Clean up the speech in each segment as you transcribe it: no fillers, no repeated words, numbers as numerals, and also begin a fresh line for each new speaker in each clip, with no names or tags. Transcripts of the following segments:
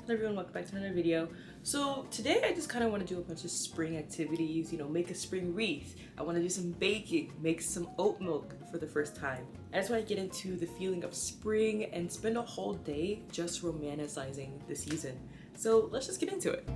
Hello everyone, welcome back to another video. So today I just kind of want to do a bunch of spring activities, make a spring wreath. I want to do some baking, make some oat milk for the first time. I just want to get into the feeling of spring and spend a whole day just romanticizing the season. So let's just get into it.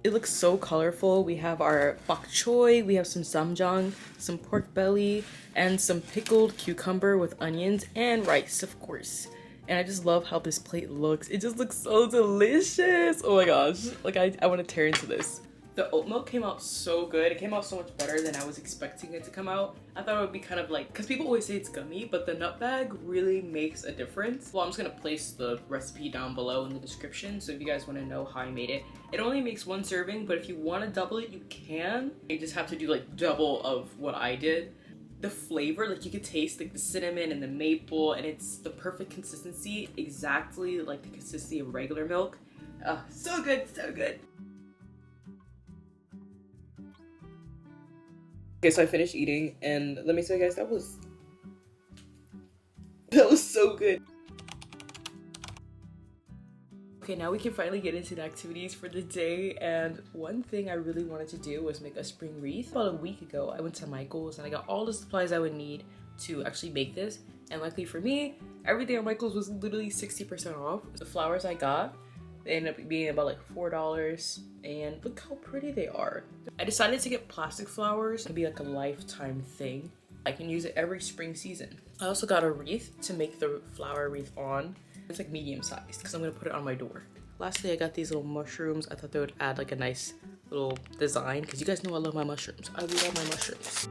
It looks so colorful. We have our bok choy, we have some samjang, some pork belly, and some pickled cucumber with onions and rice, of course. And I just love how this plate looks. It just looks so delicious. Oh my gosh, like I want to tear into this. The oat milk came out so good. It came out so much better than I was expecting it to come out. I thought it would be kind of like, because people always say it's gummy, but the nut bag really makes a difference. Well, I'm just gonna place the recipe down below in the description, so if you guys want to know how I made it. It only makes one serving, but if you want to double it, you can. You just have to do like double of what I did. The flavor, like you could taste like the cinnamon and the maple, and it's the perfect consistency, exactly like the consistency of regular milk. So good, so good. Okay, so I finished eating, and let me tell you guys, that was so good. Okay, now we can finally get into the activities for the day, and one thing I really wanted to do was make a spring wreath. About a week ago, I went to Michael's and I got all the supplies I would need to actually make this, and luckily for me, everything at Michael's was literally 60% off. The flowers I got, they ended up being about like $4, and look how pretty they are. I decided to get plastic flowers to be like a lifetime thing. I can use it every spring season. I also got a wreath to make the flower wreath on. It's like medium sized because I'm gonna put it on my door. Lastly, I got these little mushrooms. I thought they would add like a nice little design because you guys know I love my mushrooms. I love my mushrooms.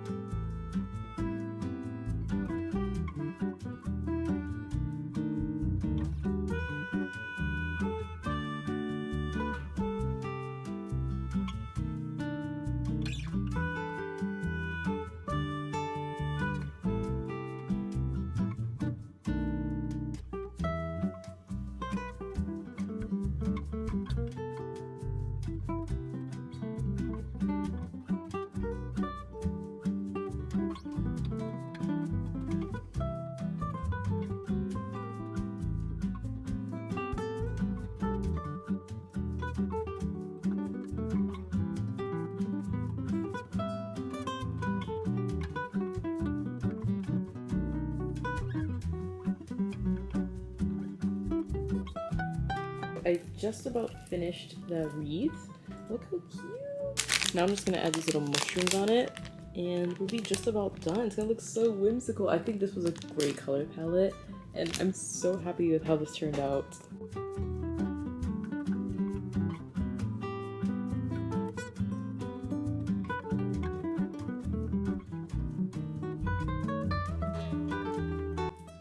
I just about finished the wreath. Look how cute. Now I'm just gonna add these little mushrooms on it and we'll be just about done. It's gonna look so whimsical. I think this was a great color palette and I'm so happy with how this turned out.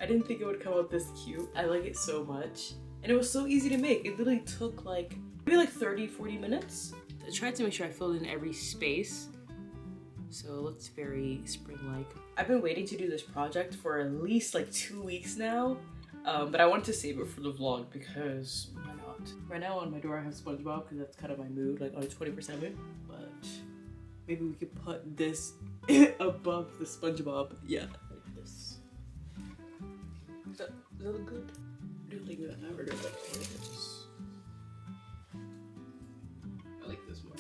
I didn't think it would come out this cute. I like it so much. And it was so easy to make. It literally took like, maybe like 30-40 minutes. I tried to make sure I filled in every space. So it looks very spring-like. I've been waiting to do this project for at least like 2 weeks now. But I wanted to save it for the vlog because why not? Right now on my door I have SpongeBob because that's kind of my mood, like only 20% of it. But maybe we could put this above the SpongeBob. Yeah, like this. Does that look good? I do think that I never did like this. I like this more.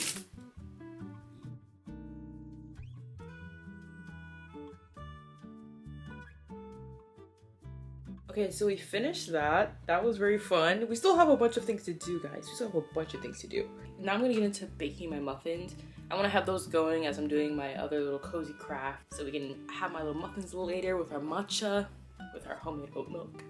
Okay, so we finished that. That was very fun. We still have a bunch of things to do, guys. We still have a bunch of things to do. Now I'm gonna get into baking my muffins. I wanna have those going as I'm doing my other little cozy craft, so we can have my little muffins later with our matcha, with our homemade oat milk.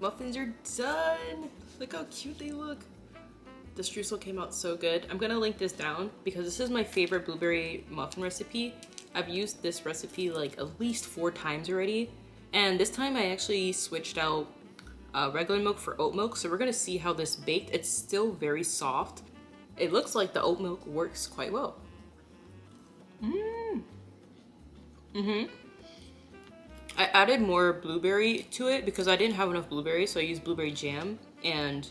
Muffins are done! Look how cute they look. The streusel came out so good. I'm gonna link this down because this is my favorite blueberry muffin recipe. I've used this recipe like at least 4 times already. And this time I actually switched out regular milk for oat milk. So we're gonna see how this baked. It's still very soft. It looks like the oat milk works quite well. I added more blueberry to it because I didn't have enough blueberries, so I used blueberry jam, and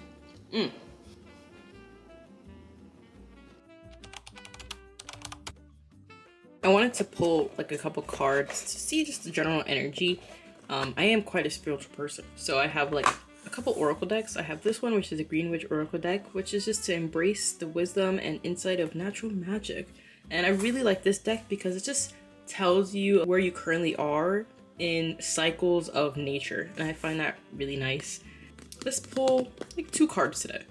I wanted to pull like a couple cards to see just the general energy. I am quite a spiritual person, so I have like a couple oracle decks. I have this one, which is a Green Witch Oracle deck, which is just to embrace the wisdom and insight of natural magic. And I really like this deck because it just tells you where you currently are in cycles of nature, and I find that really nice. Let's pull like 2 cards today.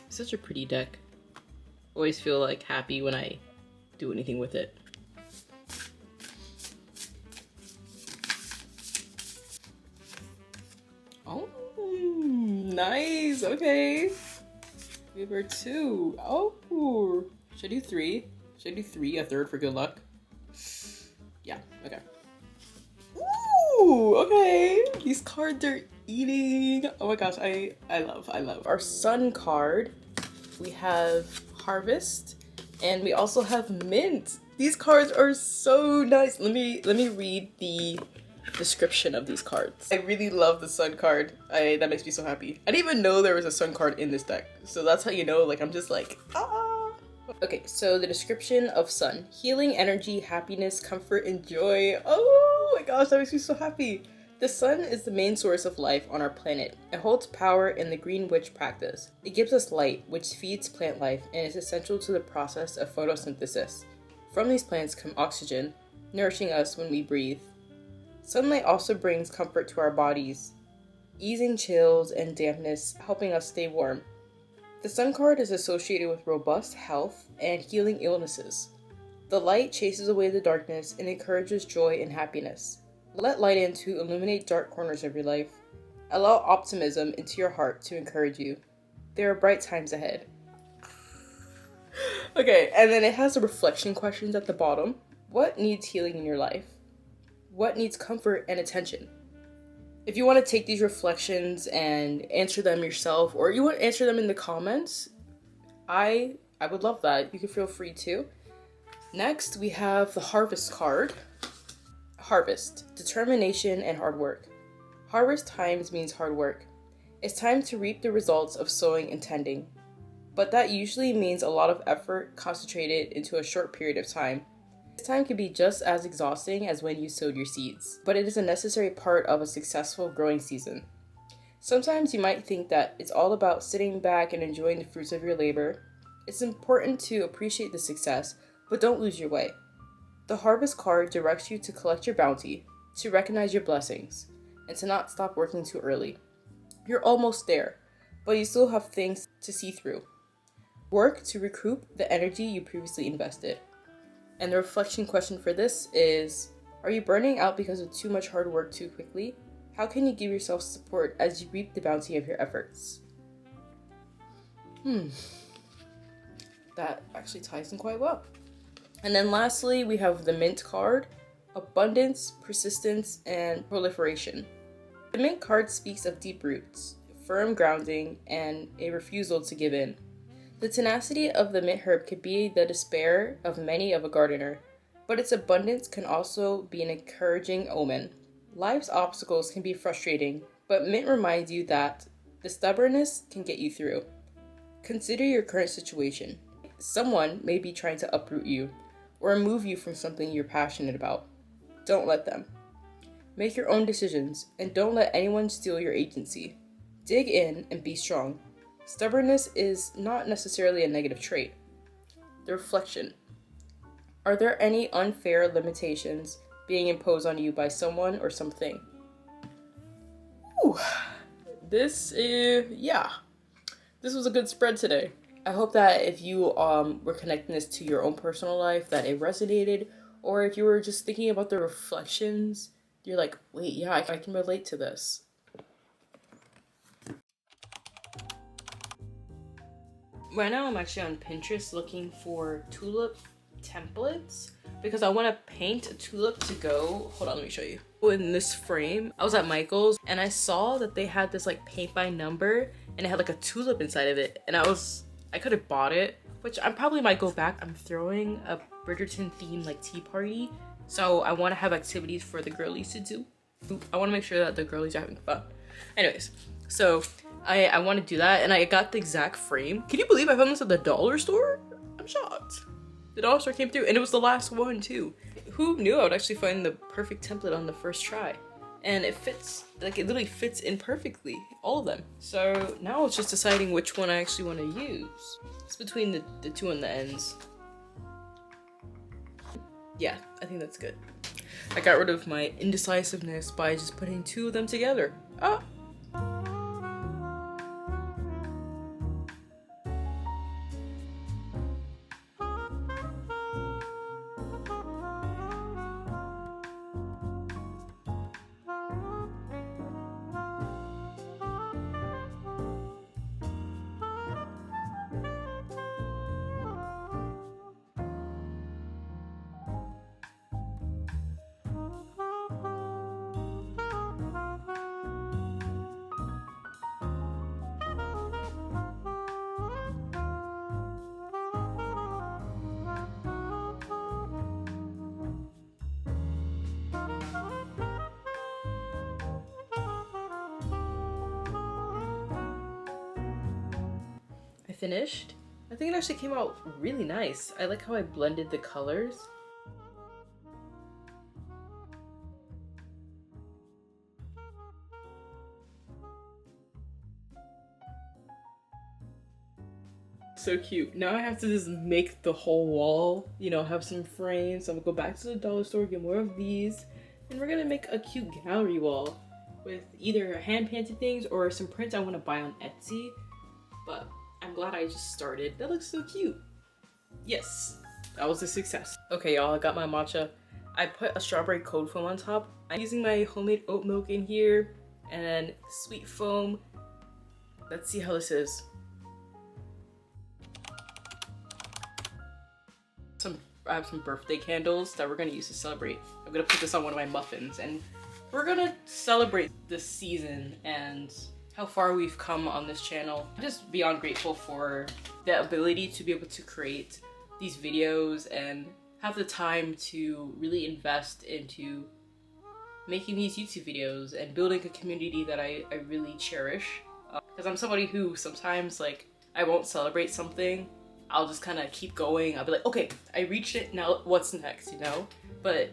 Such a pretty deck. Always feel like happy when I do anything with it. Oh, nice. Okay, we have our 2. Oh, should I do 3? Should I do 3? A third for good luck? Yeah, okay. Ooh, okay. These cards are eating. Oh my gosh, I love. Our sun card, we have harvest, and we also have mint. These cards are so nice. Let me read the description of these cards. I really love the sun card. That makes me so happy. I didn't even know there was a sun card in this deck. So that's how you know, like, I'm just like, ah. Okay, so the description of sun: healing energy, happiness, comfort, and joy. Oh my gosh, that makes me so happy. The sun is the main source of life on our planet. It holds power in the Green Witch practice. It gives us light, which feeds plant life and is essential to the process of photosynthesis. From these plants come oxygen, nourishing us when we breathe. Sunlight also brings comfort to our bodies, easing chills and dampness, helping us stay warm. The sun card is associated with robust health and healing illnesses. The light chases away the darkness and encourages joy and happiness. Let light in to illuminate dark corners of your life. Allow optimism into your heart to encourage you. There are bright times ahead. Okay, and then it has the reflection questions at the bottom. What needs healing in your life? What needs comfort and attention? If you want to take these reflections and answer them yourself, or you want to answer them in the comments, I would love that. You can feel free to. Next, we have the harvest card. Harvest, determination and hard work. Harvest times means hard work. It's time to reap the results of sowing and tending. But that usually means a lot of effort concentrated into a short period of time. This time can be just as exhausting as when you sowed your seeds, but it is a necessary part of a successful growing season. Sometimes you might think that it's all about sitting back and enjoying the fruits of your labor. It's important to appreciate the success, but don't lose your way. The harvest card directs you to collect your bounty, to recognize your blessings, and to not stop working too early. You're almost there, but you still have things to see through. Work to recoup the energy you previously invested. And the reflection question for this is, are you burning out because of too much hard work too quickly? How can you give yourself support as you reap the bounty of your efforts? That actually ties in quite well. And then lastly, we have the mint card: abundance, persistence, and proliferation. The mint card speaks of deep roots, firm grounding, and a refusal to give in. The tenacity of the mint herb could be the despair of many of a gardener, but its abundance can also be an encouraging omen. Life's obstacles can be frustrating, but mint reminds you that the stubbornness can get you through. Consider your current situation. Someone may be trying to uproot you or remove you from something you're passionate about. Don't let them. Make your own decisions and don't let anyone steal your agency. Dig in and be strong. Stubbornness is not necessarily a negative trait. The reflection. Are there any unfair limitations being imposed on you by someone or something? Ooh, this was a good spread today. I hope that if you were connecting this to your own personal life, that it resonated, or if you were just thinking about the reflections, you're like, wait, yeah, I can relate to this. Right now I'm actually on Pinterest looking for tulip templates because I want to paint a tulip to go. Hold on, let me show you. In this frame, I was at Michael's and I saw that they had this like paint by number and it had like a tulip inside of it, and I could have bought it, which I probably might go back. I'm throwing a Bridgerton themed like tea party, so I want to have activities for the girlies to do. I want to make sure that the girlies are having fun. Anyways, so I want to do that, and I got the exact frame. Can you believe I found this at the dollar store? I'm shocked. The dollar store came through, and it was the last one too. Who knew I would actually find the perfect template on the first try? And it fits, like it literally fits in perfectly, all of them. So now it's just deciding which one I actually want to use. It's between the two on the ends. Yeah, I think that's good. I got rid of my indecisiveness by just putting two of them together. Ah! Finished. I think it actually came out really nice. I like how I blended the colors. So cute. Now I have to just make the whole wall, you know, have some frames. So I'm gonna go back to the dollar store, get more of these, and we're gonna make a cute gallery wall with either hand painted things or some prints I want to buy on Etsy. But I'm glad I just started. That looks so cute. Yes, that was a success. Okay, y'all, I got my matcha. I put a strawberry cold foam on top. I'm using my homemade oat milk in here and then sweet foam. Let's see how this is. I have some birthday candles that we're gonna use to celebrate. I'm gonna put this on one of my muffins and we're gonna celebrate this season and how far we've come on this channel. I'm just beyond grateful for the ability to be able to create these videos and have the time to really invest into making these YouTube videos and building a community that I really cherish. Because I'm somebody who sometimes, like, I won't celebrate something. I'll just kind of keep going. I'll be like, okay, I reached it, now what's next, you know? But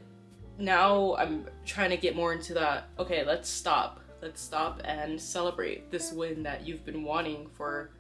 now I'm trying to get more into that, okay, let's stop and celebrate this win that you've been wanting for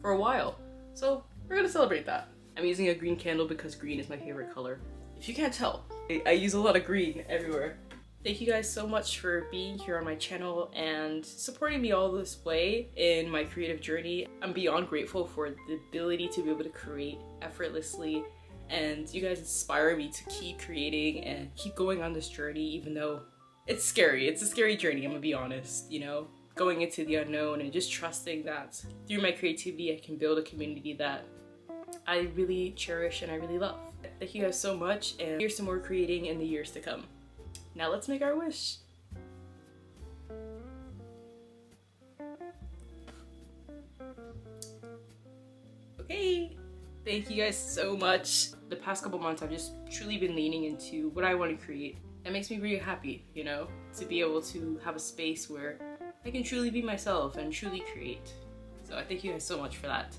a while. So we're gonna celebrate that. I'm using a green candle because green is my favorite color. If you can't tell, I use a lot of green everywhere. Thank you guys so much for being here on my channel and supporting me all this way in my creative journey. I'm beyond grateful for the ability to be able to create effortlessly, and you guys inspire me to keep creating and keep going on this journey, even though it's scary. It's a scary journey, I'm gonna be honest, you know? going into the unknown and just trusting that through my creativity I can build a community that I really cherish and I really love. Thank you guys so much, and here's some more creating in the years to come. Now let's make our wish. Okay, thank you guys so much. The past couple months I've just truly been leaning into what I want to create. That makes me really happy, you know, to be able to have a space where I can truly be myself and truly create. So I thank you guys so much for that.